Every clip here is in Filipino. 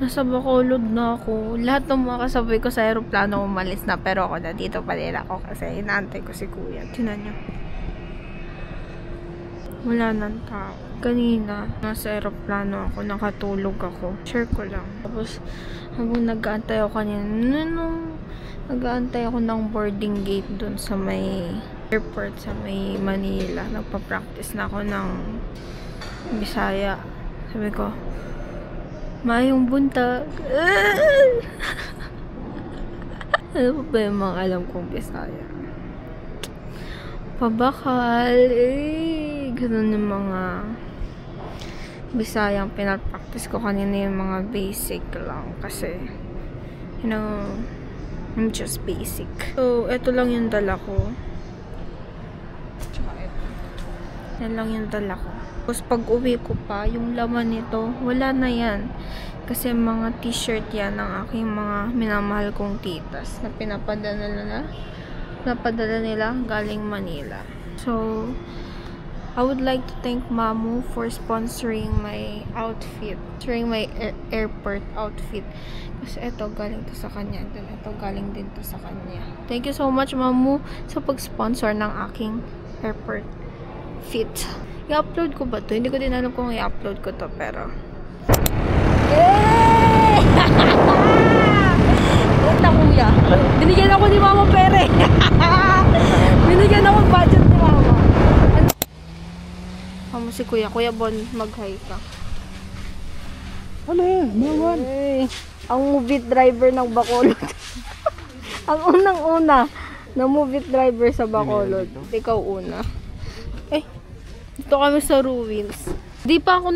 Nasa Bacolod na ako. Lahat ng mga kasabay ko sa aeroplano umalis na. Pero ako na dito pa rin ako kasi inaantay ko si kuya. Tinan niyo. Wala nang tao. Kanina, nasa aeroplano ako. Nakatulog ako. Share ko lang. Tapos, habang nag-aantay ako kanina, nag-aantay ako ng boarding gate dun sa may airport sa may Manila. Nagpa-practice na ako ng Bisaya. Sabi ko, mayong buntag. Ano pa ba yung mga alam kong Bisaya? Pabakal. Ganun yung mga Bisayang pinapractice ko kanina, yung mga basic lang. Kasi, you know, I'm just basic. So, eto lang yung dala ko. Tsaka eto. Yan lang yung dala ko. Tapos pag uwi ko pa, yung laman nito, wala na yan. Kasi mga t-shirt yan ng aking mga minamahal kong titas na pinapadala nila galing Manila. So, I would like to thank Mamu for sponsoring my outfit. Sponsoring my airport outfit. Kasi ito galing to sa kanya. Then ito galing din to sa kanya. Thank you so much, Mamu, sa pag-sponsor ng aking airport fit. I-upload ko ba to? Hindi ko din alam kung i-upload ko to, pero Punta kuya. Binigyan ako ni Mama pere. Binigyan ako budget ni Mama. Ano si kuya? Kuya Bon, mag-hi ka. Ano yan? Mawan. Ang movie driver ng Bacolod. Ang unang-una na movie driver sa Bacolod. Ikaw una. Dito kami sa ruins. Di pa ako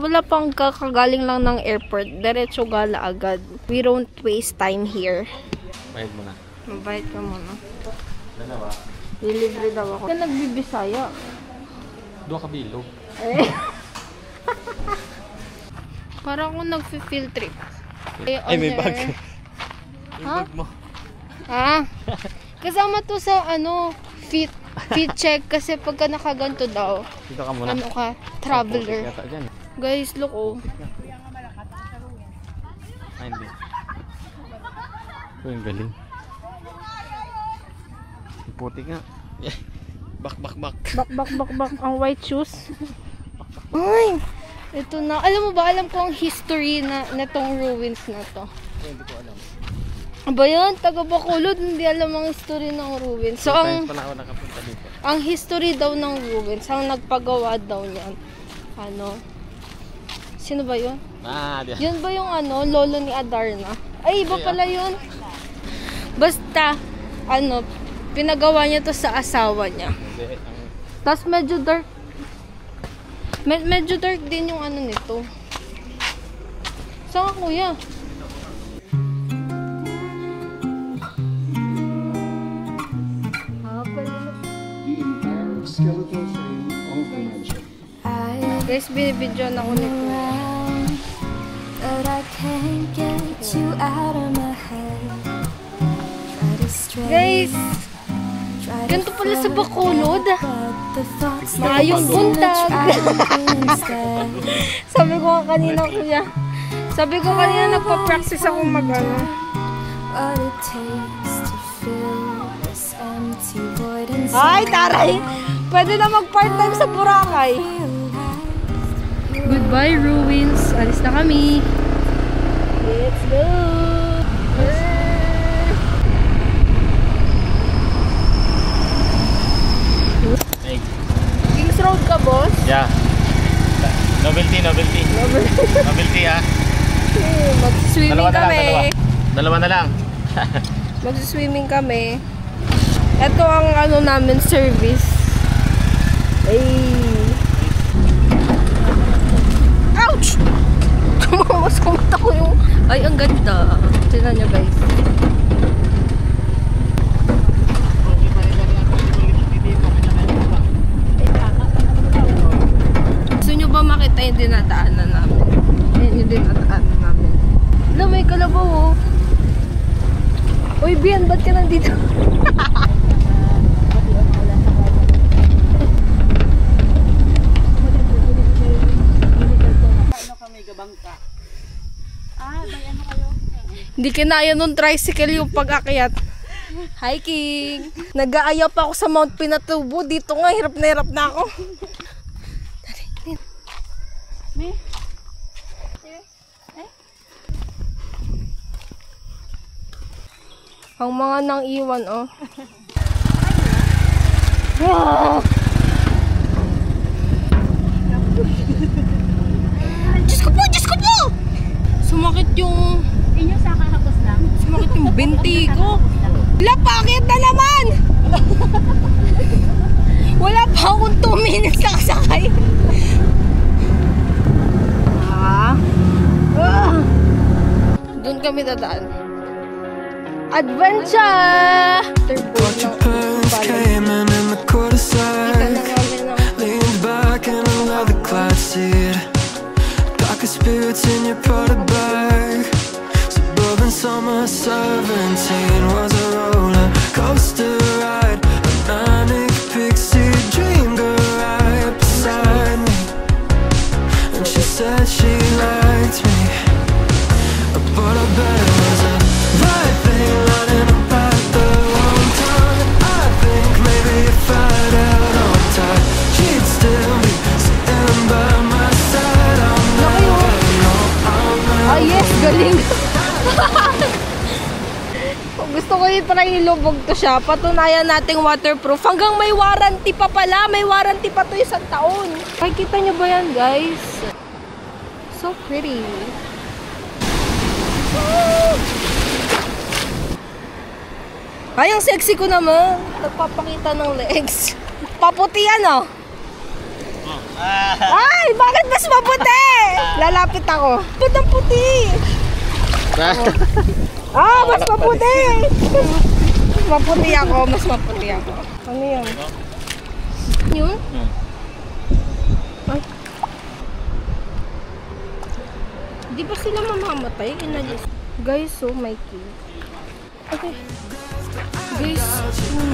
wala pang kakagaling lang ng airport. Diretso gala agad. We don't waste time here. Bayad mo na. Mabayad ka muna. Dalawa. Dilibre daw ako. Kaya nagbibisaya. Dua ka bilog. Parang akong nag-field trip. Ay, may bag. May Ha? bag mo. Kasama to sa fit check kasi pagka nakaganto daw, Dito ka muna. traveler. Yata dyan. Guys, look Ay, hindi. Yung galing. Yung puti nga. Bak. Bak. Ang white shoes. Ay! Ito na. Alam mo ba, alam ko ang history na tong ruins na to. Hindi ko alam. Aba yan, taga Bacolod, hindi alam ang history ng ruins. So, Times pala ako nakapunta dito. ang history daw ng ruins, ang nagpagawa daw niyan, sino ba yun? Diyan. Yun ba yung lolo ni Adarna? Ay, iba pala yun. Basta, pinagawa niya to sa asawa niya. Tapos medyo dark. Medyo dark din yung nito. Saan ka, kuya? Skeletal frame of the mansion. Guys, binibidyoan ako ni kuya. But I can't get you out of my head. Try to stray, Guys, try to ganito pala sa Bacolod. but the thoughts Mayong buntag. instead. Sabi ko kanina, kuya. Sabi ko kanina, nagpa-practice ako What it takes to fill this empty void inside. Ay, taray! Pwede na mag-part-time sa Boracay. Goodbye, ruins. Alis na kami. Let's go! Hey. Kings Road ka, boss? Yeah. Novelty. Novelty Mag-swimming kami. Dalawa na lang. Mag-swimming kami. Ito ang namin service. Ay. Ouch! Tumamas kumata ko yung... Ay, ang ganda. Tignan nyo, guys. Gusto nyo ba makita yung dinadaanan namin? Ayan yung dinadaanan namin. Alam, may kalabaw, oh. Uy, Bian, ba't ka nandito? Ano kami gabangka? Hindi kinaya nung tricycle yung pag-akyat. Hiking. Nag-aayaw pa ako sa Mount Pinatubo. Dito nga, hirap na ako. Ang mga nang iwan, oh. Diyos ko po! Diyos ko po! Sumakit yung... Inyo sa kakapos lang. Sumakit yung binti ko. Wala, pakit na naman! Wala pa akong 2 minutes na kasakay. Doon kami dadaan. Adventure! Watch your parents came in the quarter side. Leaned back in a leather clad seat. Pocket spirits in your Prada bag. Suburban summer 17 was a roller coaster ride. A manic pixie dream girl right beside me. And she said she liked me, but I bet it was a right thing lining up at the wrong time. I think maybe if I'd held on tight, she'd still be sitting by my side. I'll never know, I'll never Ah, yes, galing. Gusto ko i-try ilubog to siya. Patunayan nating waterproof. Hanggang may warranty pa pala. May warranty pa to 1 taon. Nakikita nyo ba yan, guys? So pretty. Ay, ang sexy ko naman. Nagpapakita ng legs. Paputi yan, oh. Ay, bakit mas maputi? Lalapit ako. Ba't ang puti? Ah, mas maputi. Maputi ako, mas maputi ako. Ano yan? Yun? Ay. Di ba sila mamamatay? Inalis. Guys, so my key. Okay. Guys.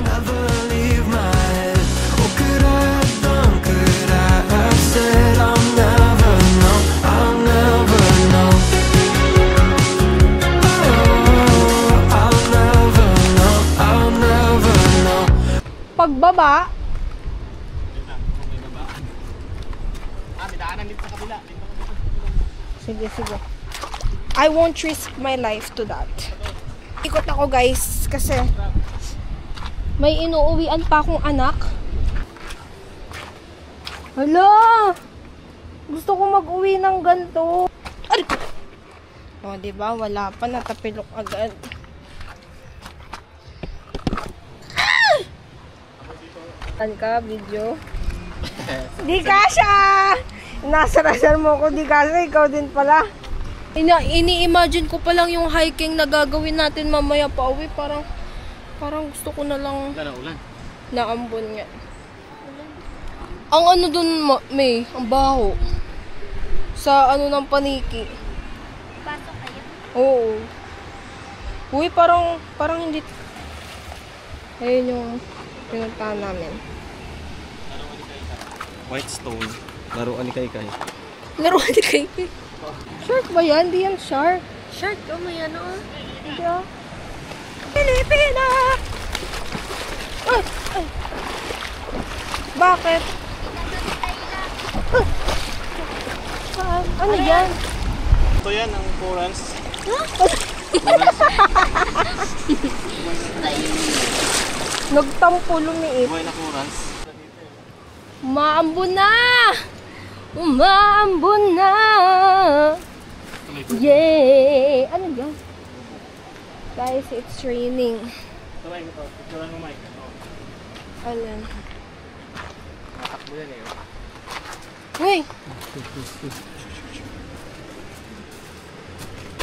never leave my head. What could I have done? Could I have said I'll never know? I'll never know. Oh, I'll never know. I'll never know. Pagbaba. May daanan dito sa kabila. Sige, sige. I won't risk my life to that. Ikot ako, guys, kasi may inuuwian pa akong anak. Hala! Gusto ko mag-uwi ng ganito. Ay! O, diba? Wala pa. Natapilok agad. Saan ka? Video? Di kasha! Nasarasan mo ko, di kasha. Ikaw din pala. Ini-imagine ko pa lang yung hiking na gagawin natin mamaya pa uwi. Parang gusto ko na lang Ulan. naambon nga. Ang ano dun, May, ang baho. Sa ano ng paniki. Pasok kayo. Oo. Uy, parang hindi. Ayun yung pinuntahan namin. Whitestone. Laruan ni Kai Kai. Laruan ni Kai Kai. Shark ba yan? Di yan shark. Shark, oh may ano. Hindi ah. Pilipina! Ay! Ay! Bakit? Ano yan? Ito yan, ang Corals. Nagtampo lumiit. Buhay na Corals. Umaambon na! Umaambon na! Yay! Ano yan? Guys, it's raining. Sabay ko to. Picturean mo, Mike. Alin? Takbo yan eh. Uy!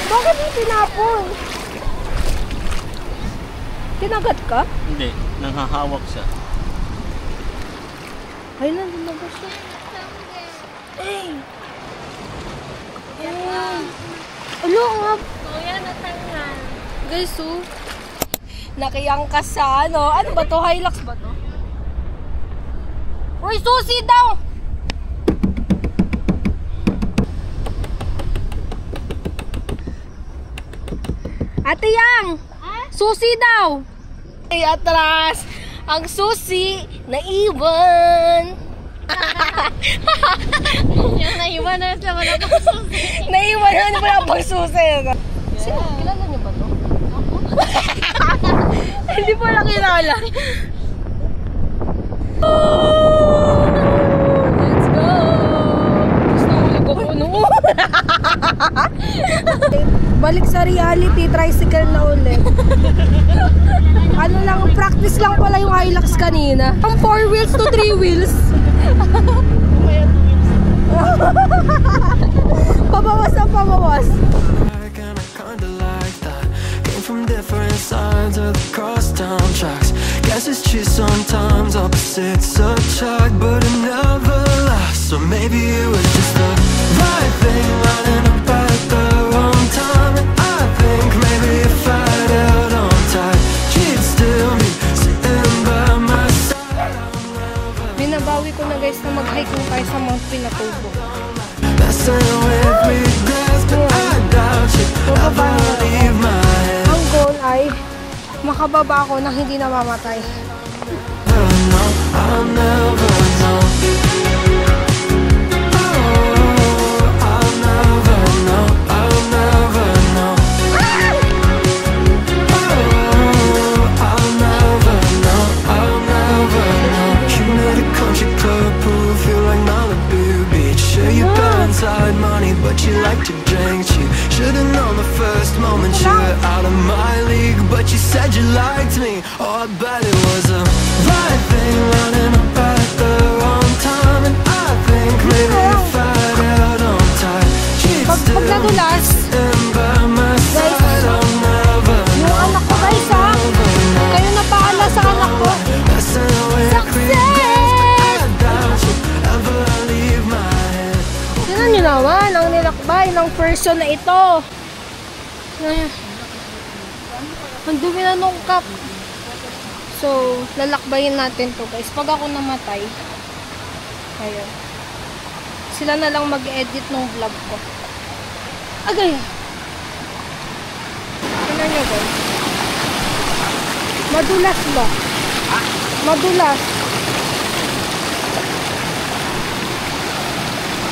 Bakit mo tinapon? Kinagat ka? Hindi. Nanghahawak siya. Ay, nandun siya. Ay! Ay! Alo nga! Kuya, natanggal. Guys, oh. Nakiyangkas sa ano. Ano ba to? Hilux ba to? Uy, susi daw! Ate Yang! Susi daw! Ay, atras! Ang susi, naiwan! Yung naiwan na wala pang susi. Naiwan na wala pang susi. Sino? Kilala niyo ba to? Hindi po lang kilala. Let's go! Gusto ko nag-upo noon. Balik sa reality, tricycle na ulit. Ano lang, practice lang pala yung Hilux kanina. From 4 wheels to 3 wheels. Pabawas na pabawas. From different sides of the crosstown tracks. Guess it's true sometimes opposites attract, but it never lasts. So maybe it was just the right thing lining up at the wrong time. And I think maybe if I'd held on tight, she'd still be sitting by my side. Binabawi ko na guys na mag-hiking tayo sa Mount Pinatubo. Messing with regrets, but I doubt you ever leave my head. Ang goal ay makababa ako na hindi namamatay. I'll never know. Oh, I'll never know. I'll never know. Oh, I'll never know. I'll never know. You met a country club pool, feel like Malibu Beach. Sure you burn inside money, but you like to drink cheap. Should've known the first moment you're out of my league, but you said you liked me. Oh, I bet it was a right thing running up at the wrong time. And I think maybe if I'd held on tight, she'd still be sitting by my side. I'll never know. Yung anak ko guys ha, kayo na paala sa anak ko. Tignan nyo naman ang nilakbay ng person na ito. Ang dumi na nung cup. So, lalakbayin natin to guys. Pag ako namatay, ayun. Sila na lang mag-edit ng vlog ko. Agay! Tignan nyo guys. Madulas ba? Madulas.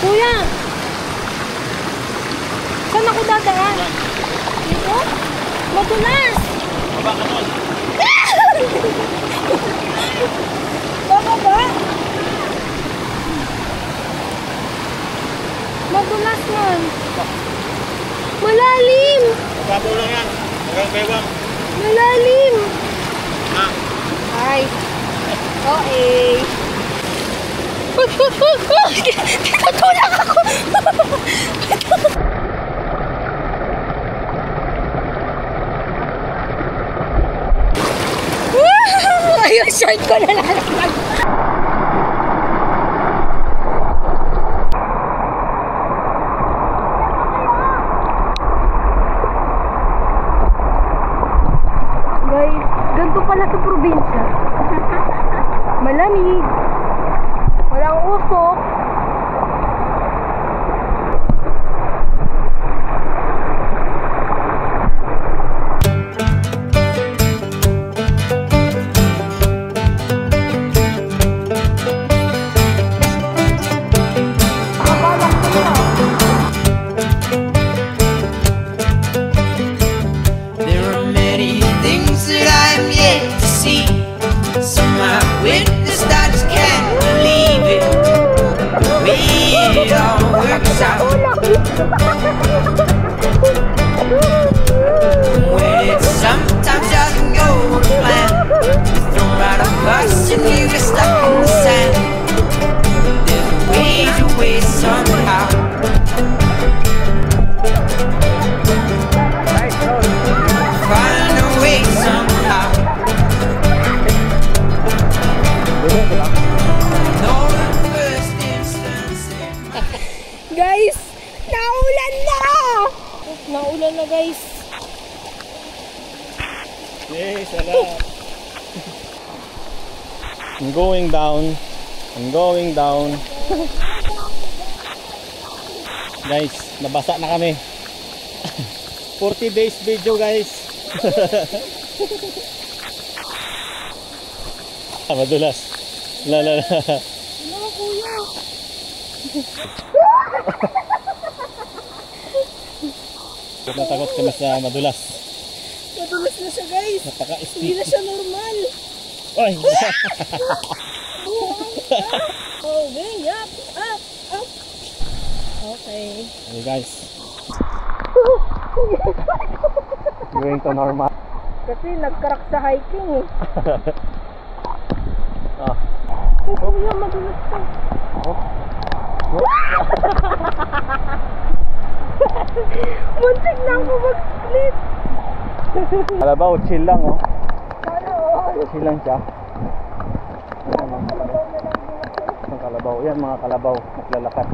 Kuya! Saan ako dadaan? Dito? Madulas! Baba ka doon. Baba ba? Madulas man. Malalim! Baba lang yan. Hanggang bewang. Malalim! Ha? Ay. Okay. Tinatulak ako! Ayun, short ko na lalaglag. Guys, ganito pala sa probinsya. Malamig. Walang usok. There are many things that I'm yet to see. Some I've witnessed, I just can't believe it. The way it all works out. When it sometimes doesn't go to plan, you throw out a bus and you get stuck in the sand. There's ways away somehow. Find a way somehow. No first instance in my Guys, naulan na! Naulan na guys. Yes, sarap. I'm going down. I'm going down. Guys, nabasa na kami. 40 days video guys. Madulas. La. Ano kuya? Natakot ka na sa madulas. Madulas na siya guys. Hindi Napaka-steep. na siya normal. Ay! Okay, up. Okay. Hey guys. Going to normal. Kasi nag-crack sa hiking eh. Ah. Ay, kuya, madulas ka. Muntik na ako mag-split. Kalabaw, chill lang oh. Sana all. Chill lang siya. Ang kalabaw. Yan mga kalabaw. Naglalakad.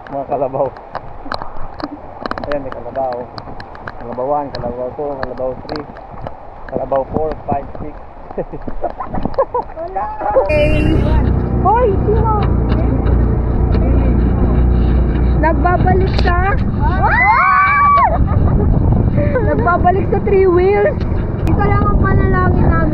Mga kalabaw. Ayan may kalabaw. Kalabaw 1, kalabaw 2, kalabaw 3, kalabaw 4, 5, 6. Hoy, sino? Nagbabalik sa? Nagbabalik sa 3 wheels. Isa lang ang panalangin namin.